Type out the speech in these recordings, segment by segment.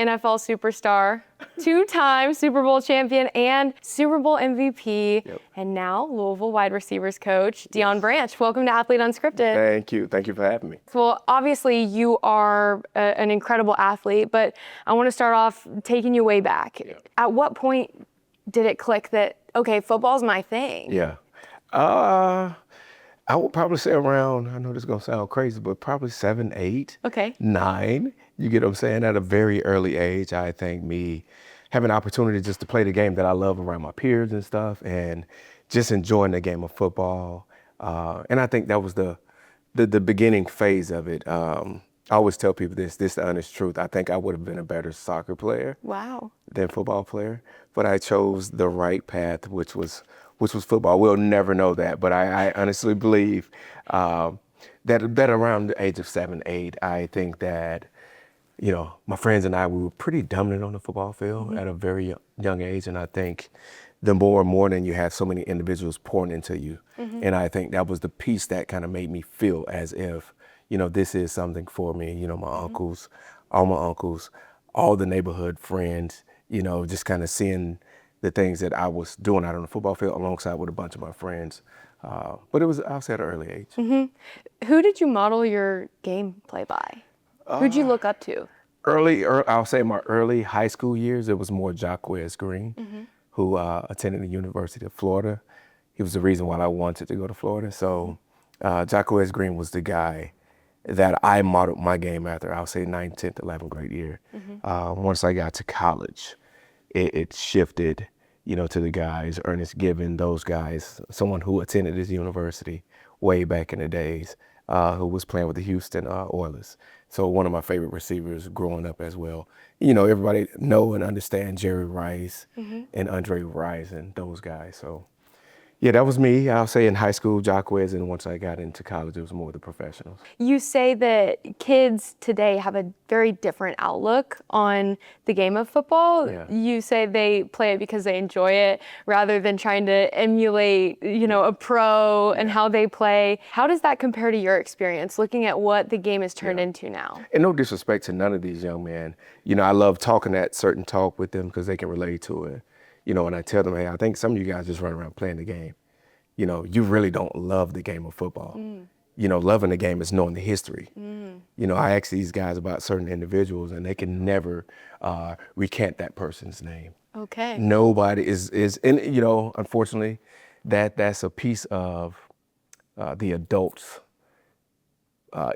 NFL superstar, two-time Super Bowl champion, and Super Bowl MVP, and now Louisville wide receivers coach, Deion Branch. Welcome to Athlete Unscripted. Thank you. Thank you for having me. Well, obviously you are an incredible athlete, but I want to start off taking you way back. At what point did it click that, okay, football's my thing? Yeah. I would probably say around, I know this is going to sound crazy, but probably 7, 8, Okay. 9. You get what I'm saying? At a very early age, I think me having an opportunity just to play the game that I love around my peers and stuff, and just enjoying the game of football. And I think that was the beginning phase of it. I always tell people this the honest truth. I think I would have been a better soccer player than football player, but I chose the right path, which was football. We'll never know that, but I honestly believe that around the age of 7, 8, I think that, you know, my friends and I, we were pretty dominant on the football field at a very young age, and I think the more and more than you have so many individuals pouring into you, and I think that was the piece that kind of made me feel as if, you know, this is something for me. You know, my uncles, all the neighborhood friends, you know, just kind of seeing the things that I was doing out on the football field alongside with a bunch of my friends. But it was, I'll say, at an early age. Who did you model your gameplay by? Who'd you look up to? I'll say my early high school years, it was more Jacquez Green, who attended the University of Florida. He was the reason why I wanted to go to Florida. So Jacquez Green was the guy that I modeled my game after. I'll say 9th, 10th, 11th grade year. Once I got to college, it shifted, you know, to the guys, Ernest Gibbon, those guys, someone who attended this university way back in the days, who was playing with the Houston Oilers. So one of my favorite receivers growing up as well. You know, everybody know and understand Jerry Rice and Andre Rice and those guys. So yeah, that was me. I'll say in high school, Jacquez, and once I got into college, it was more the professionals. You say that kids today have a very different outlook on the game of football. You say they play it because they enjoy it rather than trying to emulate, you know, a pro and how they play. How does that compare to your experience looking at what the game has turned into now? And no disrespect to none of these young men. You know, I love talking that certain talk with them because they can relate to it. You know, and I tell them, hey, I think some of you guys just run around playing the game. You know, you really don't love the game of football. You know, loving the game is knowing the history. You know, I ask these guys about certain individuals and they can never recant that person's name. Okay. Nobody is, and you know, unfortunately, that's a piece of the adults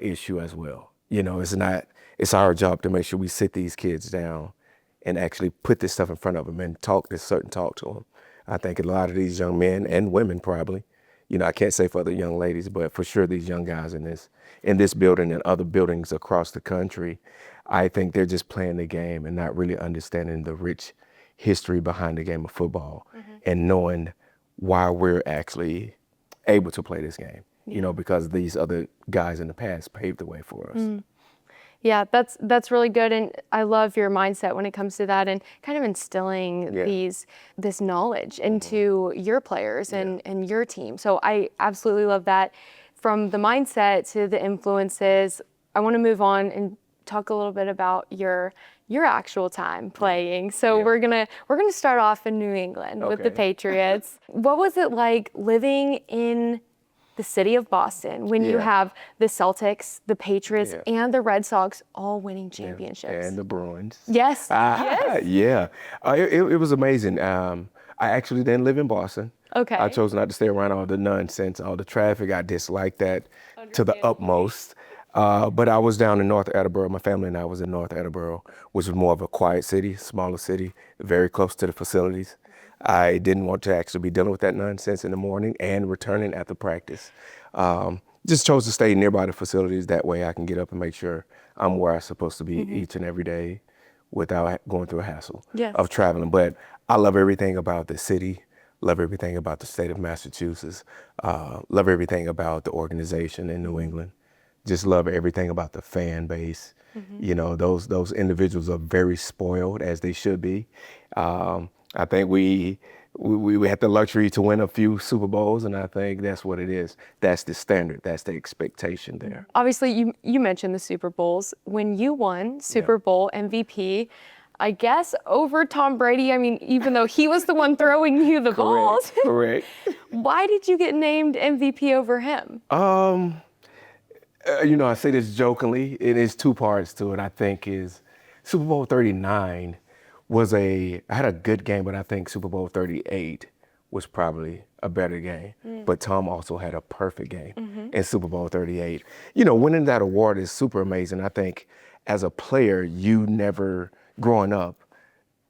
issue as well. You know, it's our job to make sure we sit these kids down and actually put this stuff in front of them and talk this certain talk to them. I think a lot of these young men and women probably, you know, I can't say for other young ladies, but for sure these young guys in this building and other buildings across the country, I think they're just playing the game and not really understanding the rich history behind the game of football and knowing why we're actually able to play this game, you know, because these other guys in the past paved the way for us. Yeah, that's really good, and I love your mindset when it comes to that, and kind of instilling this knowledge into your players and your team. So I absolutely love that. From the mindset to the influences, I want to move on and talk a little bit about your actual time playing. So we're gonna start off in New England with the Patriots. What was it like living in the city of Boston when you have the Celtics, the Patriots, and the Red Sox all winning championships? And the Bruins. Yes. Yeah. It was amazing. I actually didn't live in Boston. Okay. I chose not to stay around all the nonsense, all the traffic. I disliked that to the utmost. But I was down in North Attleboro. My family and I was in North Attleboro, which was more of a quiet city, smaller city, very close to the facilities. I didn't want to actually be dealing with that nonsense in the morning and returning after practice. Just chose to stay nearby the facilities. That way I can get up and make sure I'm where I'm supposed to be each and every day without going through a hassle of traveling. But I love everything about the city, love everything about the state of Massachusetts, love everything about the organization in New England. Just love everything about the fan base. You know, those individuals are very spoiled, as they should be. I think we had the luxury to win a few Super Bowls, and I think that's what it is. That's the standard. That's the expectation there. Obviously, you mentioned the Super Bowls. When you won Super Bowl MVP, I guess, over Tom Brady. I mean, even though he was the one throwing you the balls. Correct. Why did you get named MVP over him? I say this jokingly. It is two parts to it. I think is Super Bowl 39 I had a good game, but I think Super Bowl 38 was probably a better game. But Tom also had a perfect game in Super Bowl 38. Winning that award is super amazing. I think as a player, growing up,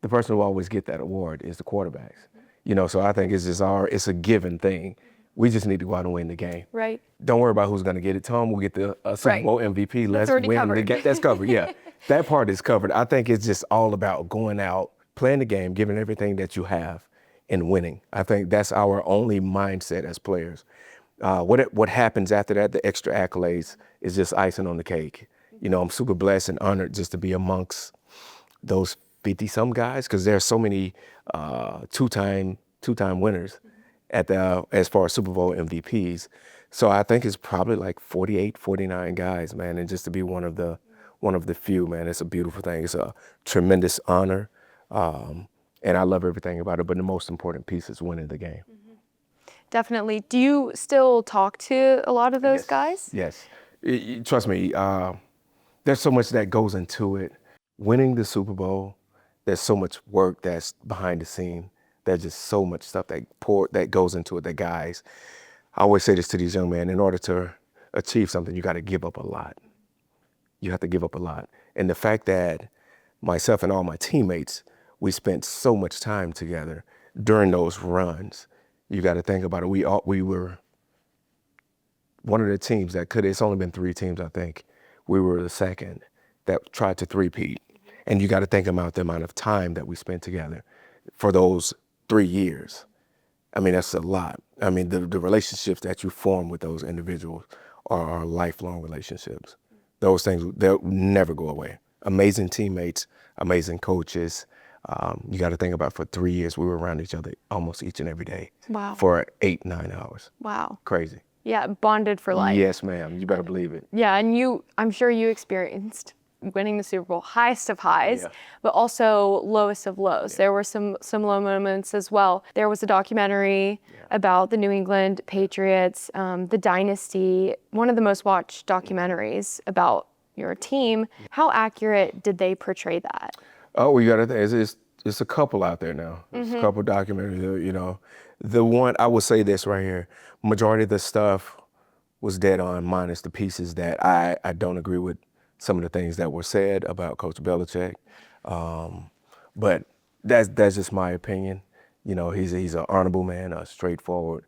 the person who always get that award is the quarterbacks. So I think it's a given thing. We just need to go out and win the game. Right. Don't worry about who's going to get it. Tom will get the Super Bowl MVP. Let's already win covered. the game. That's covered, yeah. That part is covered. I think it's just all about going out, playing the game, giving everything that you have, and winning. I think that's our only mindset as players. What happens after that, the extra accolades, is just icing on the cake. I'm super blessed and honored just to be amongst those 50-some guys, because there are so many two-time winners as far as Super Bowl MVPs. So I think it's probably like 48, 49 guys, man, and just to be one of the few, man, it's a beautiful thing. It's a tremendous honor, and I love everything about it. But the most important piece is winning the game. Definitely. Do you still talk to a lot of those guys? Yes. Trust me, there's so much that goes into it. Winning the Super Bowl, there's so much work that's behind the scene. There's just so much stuff that goes into it. I always say this to these young men: in order to achieve something, you got to give up a lot. You have to give up a lot. And the fact that myself and all my teammates, we spent so much time together during those runs, you got to think about it. We were one of the teams it's only been 3 teams, I think. We were the second that tried to three-peat. And you got to think about the amount of time that we spent together for those 3 years. I mean, that's a lot. I mean, the relationships that you form with those individuals are lifelong relationships. Those things, they'll never go away. Amazing teammates, amazing coaches. You got to think about, for 3 years, we were around each other almost each and every day. Wow. For 8, 9 hours. Wow. Crazy. Yeah, bonded for life. Yes, ma'am. You better believe it. Yeah, and I'm sure you experienced winning the Super Bowl, highest of highs, but also lowest of lows. Yeah. There were some low moments as well. There was a documentary about the New England Patriots, the dynasty, one of the most watched documentaries about your team. How accurate did they portray that? Oh, well, you got to think, it's a couple out there now. There's a couple documentaries, The one, I will say this right here, majority of the stuff was dead on, minus the pieces that I don't agree with some of the things that were said about Coach Belichick. But that's just my opinion. He's an honorable man, a straightforward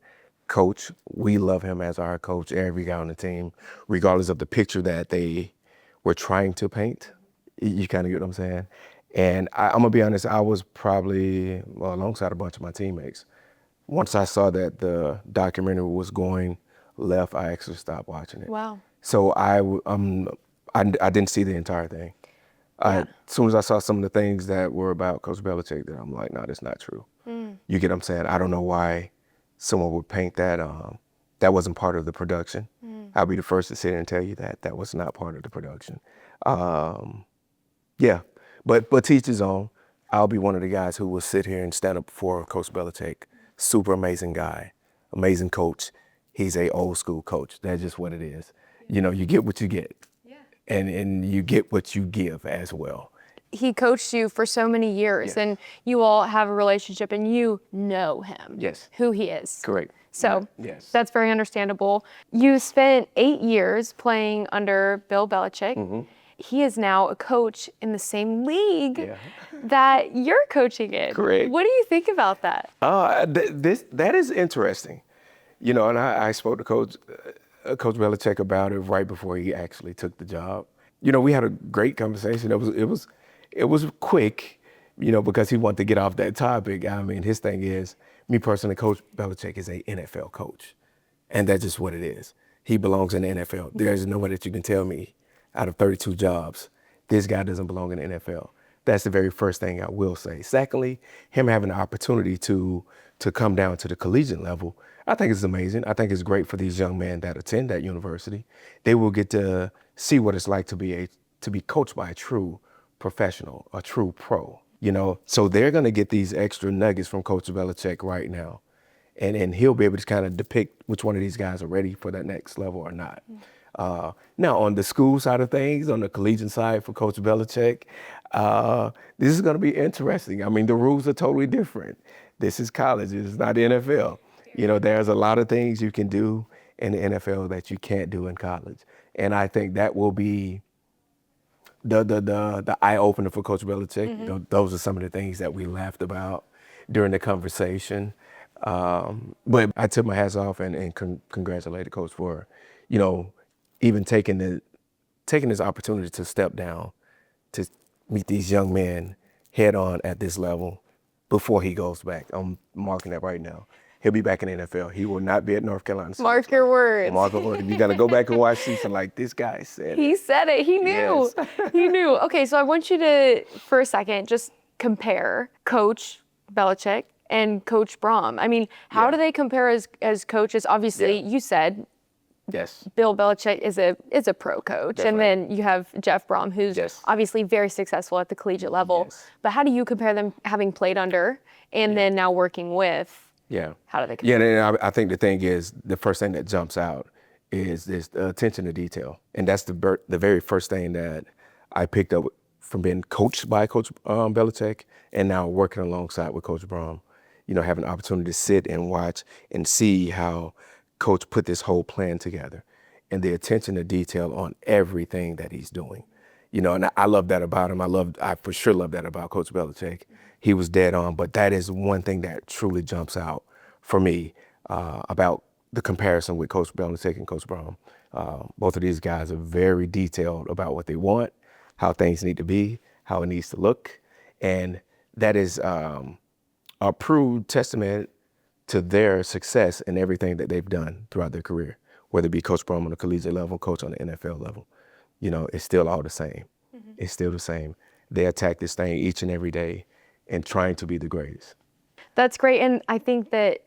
coach. We love him as our coach, every guy on the team, regardless of the picture that they were trying to paint. You kind of get what I'm saying? And I'm going to be honest, I was probably alongside a bunch of my teammates. Once I saw that the documentary was going left, I actually stopped watching it. Wow. So I didn't see the entire thing. As soon as I saw some of the things that were about Coach Belichick, then I'm like, no, that's not true. You get what I'm saying? I don't know why someone would paint that. That wasn't part of the production. I'll be the first to sit here and tell you that was not part of the production. But teach his own. I'll be one of the guys who will sit here and stand up for Coach Belichick. Super amazing guy, amazing coach. He's a old school coach. That's just what it is. You get what you get. And you get what you give as well. He coached you for so many years, and you all have a relationship, and you know him. Yes. Who he is. Correct. So that's very understandable. You spent 8 years playing under Bill Belichick. He is now a coach in the same league that you're coaching in. Correct. What do you think about that? That is interesting. And I spoke to Coach Belichick about it right before he actually took the job. We had a great conversation. It was quick, because he wanted to get off that topic. I mean, his thing is, me personally, Coach Belichick is a NFL coach, and that's just what it is. He belongs in the NFL. There's no way that you can tell me, out of 32 jobs, this guy doesn't belong in the NFL. That's the very first thing I will say. Secondly, him having the opportunity to come down to the collegiate level, I think it's amazing. I think it's great for these young men that attend that university. They will get to see what it's like to be coached by a true professional, a true pro, you know? So they're going to get these extra nuggets from Coach Belichick right now. And he'll be able to kind of depict which one of these guys are ready for that next level or not. Now, on the school side of things, on the collegiate side for Coach Belichick, this is going to be interesting. I mean, the rules are totally different. This is college. It's not the NFL. You know, there's a lot of things you can do in the NFL that you can't do in college. And I think that will be the eye opener for Coach Belichick. Those are some of the things that we laughed about during the conversation. But I took my hats off and congratulated Coach for, you know, even taking this opportunity to step down, to meet these young men head on at this level before he goes back. I'm marking that right now. He'll be back in the NFL. He will not be at North Carolina. Mark your words. Mark your words. You got to go back and watch season like this guy said. He said it. He knew. Yes. He knew. Okay, so I want you to, for a second, just compare Coach Belichick and Coach Brom. I mean, how do they compare as coaches? Obviously, you said yes, Bill Belichick is a pro coach, and then you have Jeff Brom, who's obviously very successful at the collegiate level. But how do you compare them, having played under and then now working with? Yeah. How do they compare? Yeah, and I think the thing is, the first thing that jumps out is this attention to detail. And that's the very first thing that I picked up from being coached by Coach Belichick and now working alongside with Coach Brom. You know, having the opportunity to sit and watch and see how Coach put this whole plan together and the attention to detail on everything that he's doing. You know, and I love that about him. I for sure love that about Coach Belichick. He was dead on, but that is one thing that truly jumps out for me about the comparison with Coach Belichick and Coach Brom. Both of these guys are very detailed about what they want, how things need to be, how it needs to look, and that is a proved testament to their success in everything that they've done throughout their career, whether it be Coach Brom on the collegiate level, Coach on the NFL level. You know, it's still all the same. It's still the same. They attack this thing each and every day and trying to be the greatest. That's great. And I think that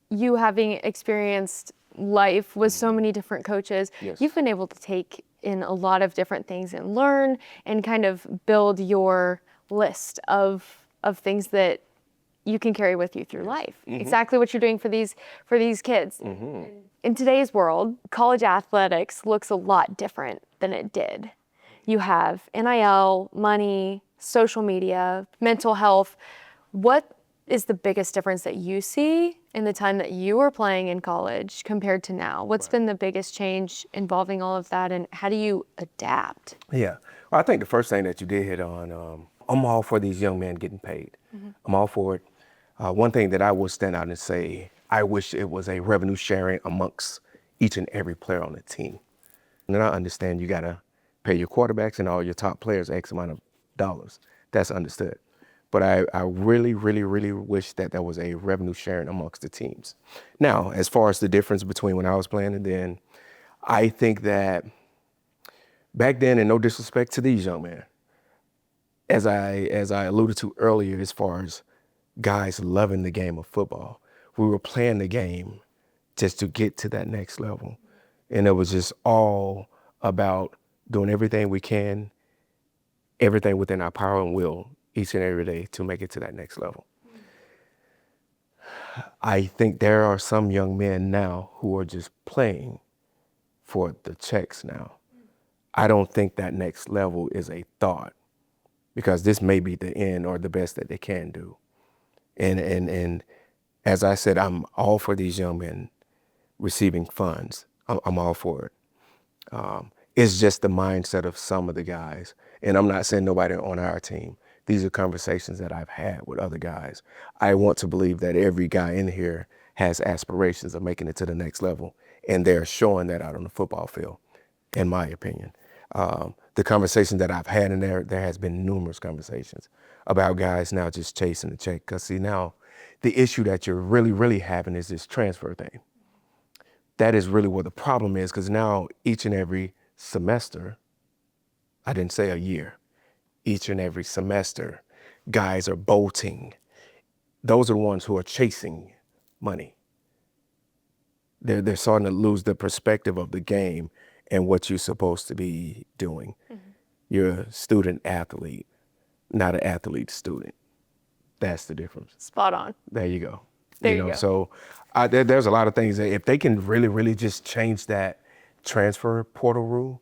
you, having experienced life with so many different coaches, you've been able to take in a lot of different things and learn and kind of build your list of things that you can carry with you through life. Exactly what you're doing for these kids. In today's world, college athletics looks a lot different than it did. You have NIL, money, social media, mental health. What is the biggest difference that you see in the time that you were playing in college compared to now? What's been the biggest change involving all of that, and how do you adapt? Yeah, well, I think the first thing that you did hit on, I'm all for these young men getting paid. I'm all for it. One thing that I would stand out and say, I wish it was a revenue sharing amongst each and every player on the team. And I understand you gotta pay your quarterbacks and all your top players X amount of dollars. That's understood. But I really, really, really wish that there was a revenue sharing amongst the teams. Now, as far as the difference between when I was playing and then, I think that back then, and no disrespect to these young men, as I alluded to earlier, as far as guys loving the game of football, we were playing the game just to get to that next level. And it was just all about doing everything we can, everything within our power and will each and every day to make it to that next level. I think there are some young men now who are just playing for the checks now. I don't think that next level is a thought, because this may be the end or the best that they can do. And as I said, I'm all for these young men receiving funds. I'm all for it. It's just the mindset of some of the guys. And I'm not saying nobody on our team. These are conversations that I've had with other guys. I want to believe that every guy in here has aspirations of making it to the next level, and they're showing that out on the football field, in my opinion. The conversations that I've had in there has been numerous conversations about guys now just chasing the check. Because see, now the issue that you're really, really having is this transfer thing. That is really where the problem is, because now each and every semester, I didn't say a year, each and every semester, guys are bolting. Those are the ones who are chasing money. They're starting to lose the perspective of the game and what you're supposed to be doing. You're a student athlete. not an athlete student. That's the difference. Spot on. There you go. There you go. So there's a lot of things that if they can really, really just change that transfer portal rule,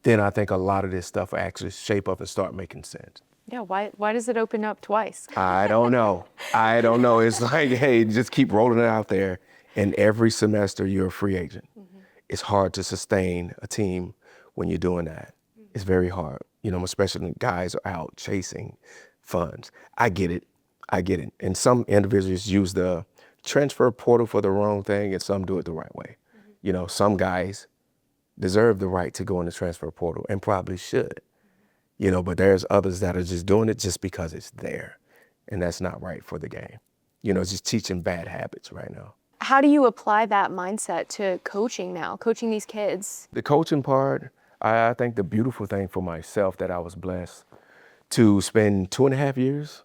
then I think a lot of this stuff will actually shape up and start making sense. Yeah, why does it open up twice? I don't know. It's like, hey, just keep rolling it out there. And every semester you're a free agent. Mm-hmm. It's hard to sustain a team when you're doing that. Mm-hmm. It's very hard, especially when guys are out chasing funds. I get it. And some individuals use the transfer portal for the wrong thing and some do it the right way. Mm-hmm. Some guys deserve the right to go in the transfer portal and probably should. But there's others that are just doing it just because it's there. And that's not right for the game. It's just teaching bad habits right now. How do you apply that mindset to coaching now, coaching these kids? The coaching part, I think the beautiful thing for myself that I was blessed to spend 2.5 years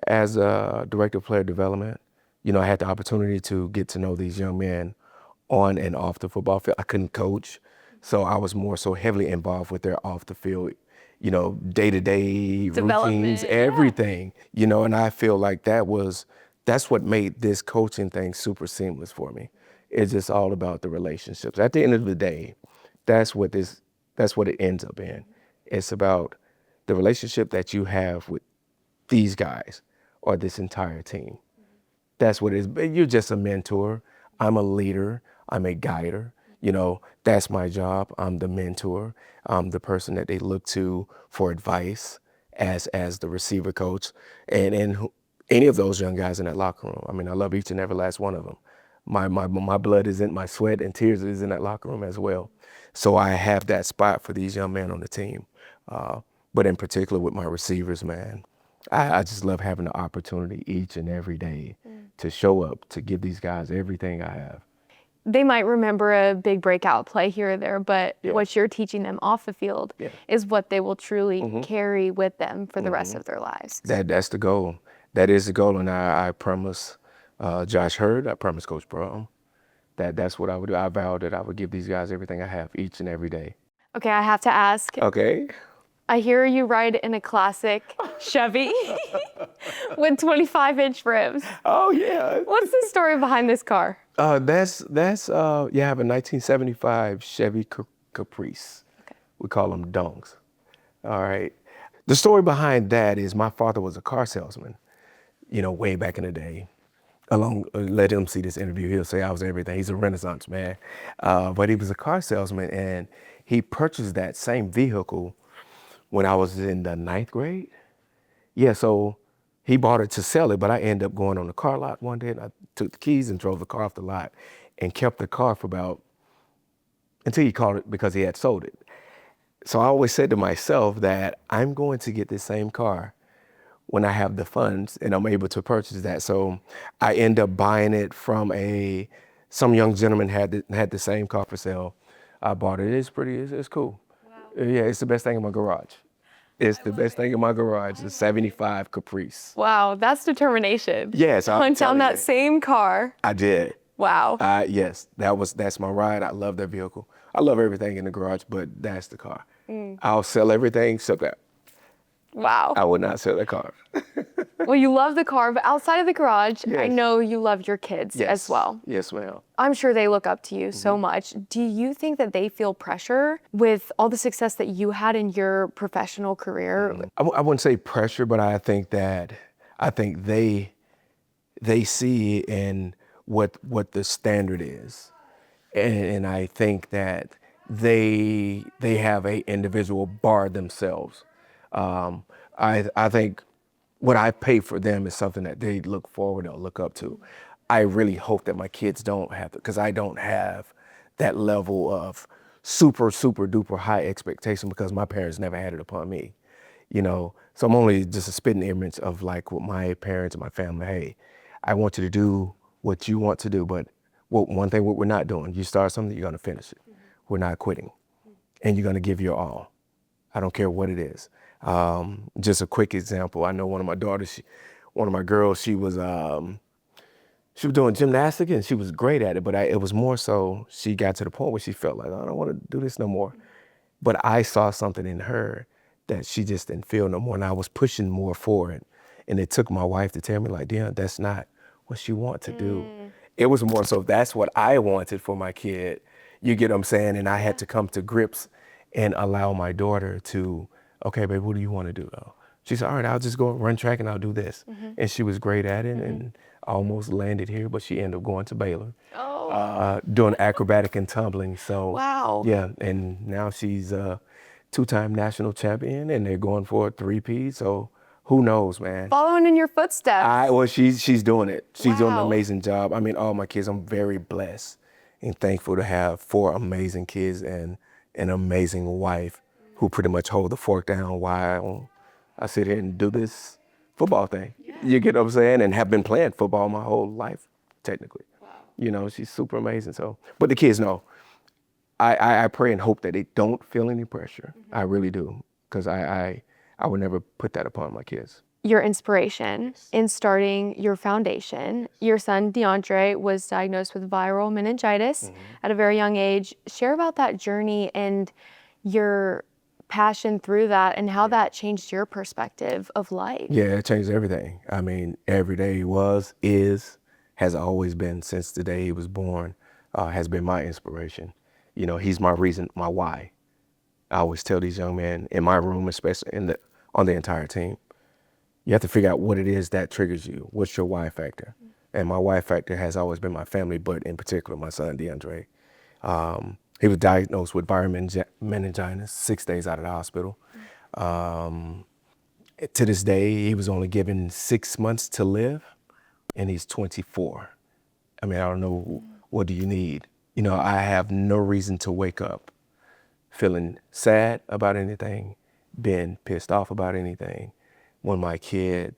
as a director of player development. I had the opportunity to get to know these young men on and off the football field. I couldn't coach, so I was more so heavily involved with their off the field day-to-day routines, everything, and I feel like that's what made this coaching thing super seamless for me. It's just all about the relationships. At the end of the day, that's what it ends up in. It's about the relationship that you have with these guys or this entire team. That's what it is. You're just a mentor. I'm a leader. I'm a guider. That's my job. I'm the mentor. I'm the person that they look to for advice as the receiver coach. And any of those young guys in that locker room. I mean, I love each and every last one of them. My blood is in my sweat and tears is in that locker room as well. So I have that spot for these young men on the team. But in particular with my receivers, man, I just love having the opportunity each and every day to show up, to give these guys everything I have. They might remember a big breakout play here or there, but what you're teaching them off the field is what they will truly carry with them for the rest of their lives. That's the goal. That is the goal, and I promise Josh Hurd, I promise Coach Broughton, that's what I would do. I vowed that I would give these guys everything I have each and every day. Okay, I have to ask. Okay. I hear you ride in a classic Chevy with 25-inch rims. Oh, yeah. What's the story behind this car? I have a 1975 Chevy Caprice. Okay. We call them donks. All right. The story behind that is my father was a car salesman, way back in the day. Let him see this interview. He'll say I was everything. He's a Renaissance man. But he was a car salesman, and he purchased that same vehicle when I was in the 9th grade. Yeah, so he bought it to sell it, but I ended up going on the car lot one day, and I took the keys and drove the car off the lot and kept the car until he called it because he had sold it. So I always said to myself that I'm going to get this same car when I have the funds and I'm able to purchase that. So I end up buying it from some young gentleman had the same car for sale. I bought it. It's cool. Wow. Yeah, it's the best thing in my garage. It's the best thing in my garage, the 75 Caprice. Wow, that's determination. Yes. Hunt down that same car. I did. Wow. Yes, that's my ride. I love that vehicle. I love everything in the garage, but that's the car. I'll sell everything except that. Wow. I would not sell that car. Well, you love the car, but outside of the garage, I know you love your kids as well. Yes, ma'am. I'm sure they look up to you so much. Do you think that they feel pressure with all the success that you had in your professional career? I wouldn't say pressure, but I think they see in what the standard is. And I think that they have a individual bar themselves. I think what I pay for them is something that they look forward or look up to. I really hope that my kids don't have it, because I don't have that level of super, super duper high expectation because my parents never had it upon me, So I'm only just a spitting image of like what my parents and my family, hey, I want you to do what you want to do, but one thing what we're not doing, you start something, you're gonna finish it. We're not quitting, and you're gonna give your all. I don't care what it is. Just a quick example. I know one of my daughters, one of my girls, she was doing gymnastics and she was great at it, but it was more so she got to the point where she felt like, I don't want to do this no more. But I saw something in her that she just didn't feel no more. And I was pushing more for it. And it took my wife to tell me, like, Deion, that's not what she wants to do. It was more so that's what I wanted for my kid. You get what I'm saying? And I had to come to grips and allow my daughter to, okay, babe, what do you want to do though? She said, all right, I'll just go run track and I'll do this. And she was great at it and almost landed here, but she ended up going to Baylor. Doing acrobatic and tumbling. So Wow. yeah, and now she's a 2-time national champion and they're going for a 3-peat. So who knows, man? Following in your footsteps. Well, she's doing it. She's doing an Wow. amazing job. I mean, all my kids, I'm very blessed and thankful to have 4 amazing kids and an amazing wife who pretty much hold the fork down while I sit here and do this football thing. You get what I'm saying? And have been playing football my whole life, technically. Wow. You know, she's super amazing. So, but the kids know. I pray and hope that they don't feel any pressure. I really do, because I would never put that upon my kids. Your inspiration in starting your foundation. Your son, DeAndre, was diagnosed with viral meningitis at a very young age. Share about that journey and your passion through that and how that changed your perspective of life. Yeah, it changed everything. I mean, every day has always been since the day he was born, has been my inspiration. You know, he's my reason, my why. I always tell these young men in my room, especially on the entire team, you have to figure out what it is that triggers you. What's your why factor? And my why factor has always been my family, but in particular, my son, DeAndre. He was diagnosed with viral meningitis 6 days out of the hospital. To this day, he was only given 6 months to live, and he's 24. I mean, I don't know, what do you need? You know, I have no reason to wake up feeling sad about anything, being pissed off about anything. When my kid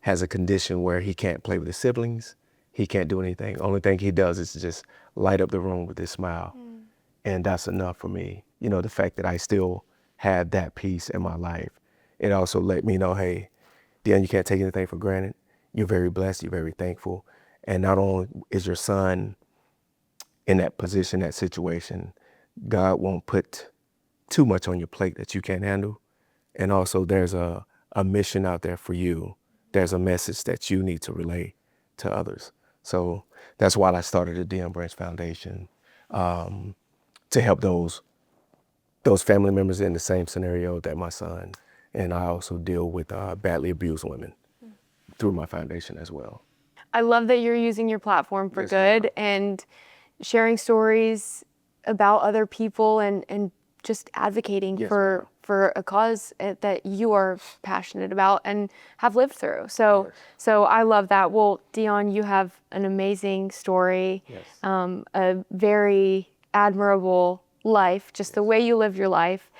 has a condition where he can't play with his siblings, he can't do anything. Only thing he does is just light up the room with his smile. And that's enough for me. You know, the fact that I still had that peace in my life. It also let me know, hey, Deion, you can't take anything for granted. You're very blessed, you're very thankful. And not only is your son in that position, that situation, God won't put too much on your plate that you can't handle. And also there's a mission out there for you. There's a message that you need to relay to others. So that's why I started the Deion Branch Foundation, to help those family members in the same scenario that my son. And I also deal with badly abused women through my foundation as well. I love that you're using your platform for good and sharing stories about other people and just advocating for a cause that you are passionate about and have lived through. So I love that. Well, Deion, you have an amazing story, a very admirable life, just the way you live your life.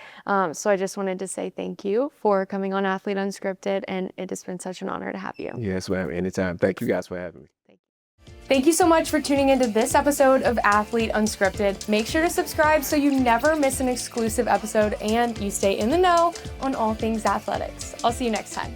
So I just wanted to say thank you for coming on Athlete Unscripted, and it has been such an honor to have you. Yes, ma'am. Anytime. Thank you guys for having me. Thank you so much for tuning into this episode of Athlete Unscripted. Make sure to subscribe so you never miss an exclusive episode and you stay in the know on all things athletics. I'll see you next time.